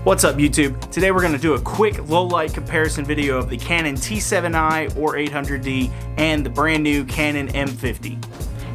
What's up YouTube? Today we're going to do a quick low-light comparison video of the Canon T7i or 800D and the brand new Canon M50.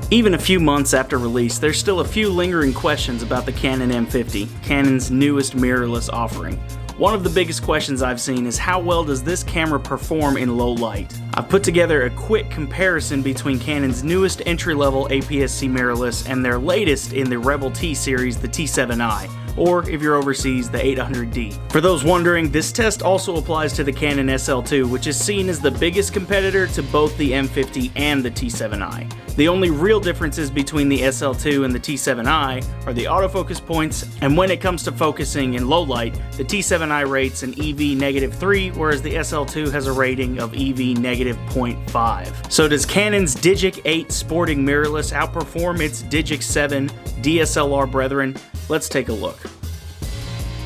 Even a few months after release, there's still a few lingering questions about the Canon M50, Canon's newest mirrorless offering. One of the biggest questions I've seen is how well does this camera perform in low light? I've put together a quick comparison between Canon's newest entry-level APS-C mirrorless and their latest in the Rebel T series, the T7i, or if you're overseas, the 800D. For those wondering, this test also applies to the Canon SL2, which is seen as the biggest competitor to both the M50 and the T7i. The only real differences between the SL2 and the T7i are the autofocus points, and when it comes to focusing in low light, the T7i rates an EV -3, whereas the SL2 has a rating of EV -0.5. So does Canon's Digic 8 sporting mirrorless outperform its Digic 7 DSLR brethren? Let's take a look.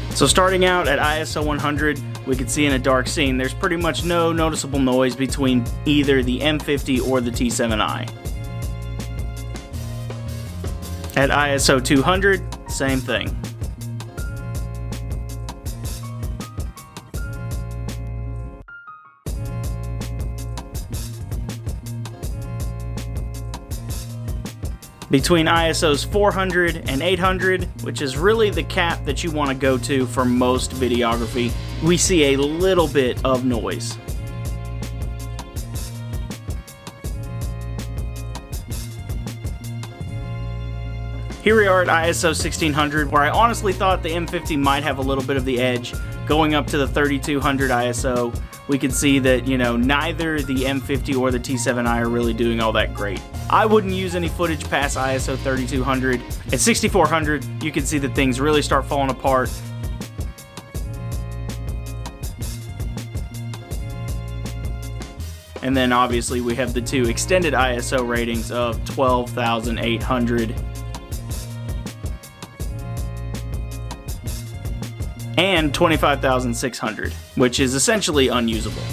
So starting out at ISO 100, we can see in a dark scene, there's pretty much no noticeable noise between either the M50 or the T7i. At ISO 200, same thing. Between ISOs 400 and 800, which is really the cap that you want to go to for most videography, we see a little bit of noise. Here we are at ISO 1600, where I honestly thought the M50 might have a little bit of the edge. Going up to the 3200 ISO, we can see that, neither the M50 or the T7i are really doing all that great. I wouldn't use any footage past ISO 3200. At 6400, you can see that things really start falling apart. And then obviously we have the two extended ISO ratings of 12,800 and 25,600, which is essentially unusable.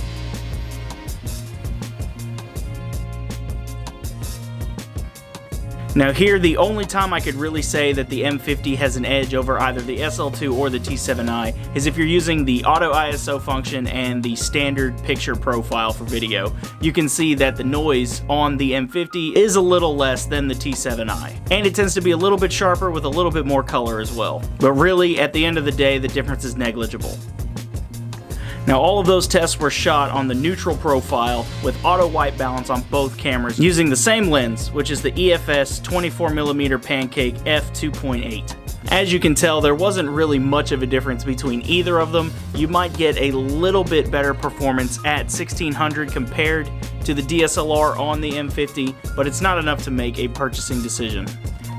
Now here, the only time I could really say that the M50 has an edge over either the SL2 or the T7i is if you're using the auto ISO function and the standard picture profile for video. You can see that the noise on the M50 is a little less than the T7i, and it tends to be a little bit sharper with a little bit more color as well. But really, at the end of the day, the difference is negligible. Now all of those tests were shot on the neutral profile with auto white balance on both cameras using the same lens, which is the EFS 24mm Pancake f2.8. As you can tell, there wasn't really much of a difference between either of them. You might get a little bit better performance at 1600 compared to the DSLR on the M50, but it's not enough to make a purchasing decision.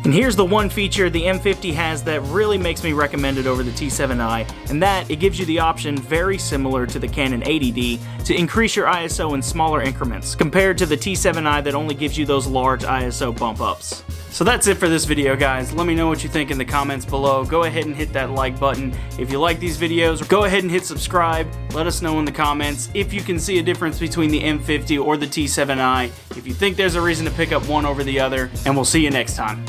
And here's the one feature the M50 has that really makes me recommend it over the T7i, and that it gives you the option, very similar to the Canon 80D, to increase your ISO in smaller increments, compared to the T7i that only gives you those large ISO bump ups. So that's it for this video, guys. Let me know what you think in the comments below. Go ahead and hit that like button. If you like these videos, go ahead and hit subscribe. Let us know in the comments if you can see a difference between the M50 or the T7i, if you think there's a reason to pick up one over the other, and we'll see you next time.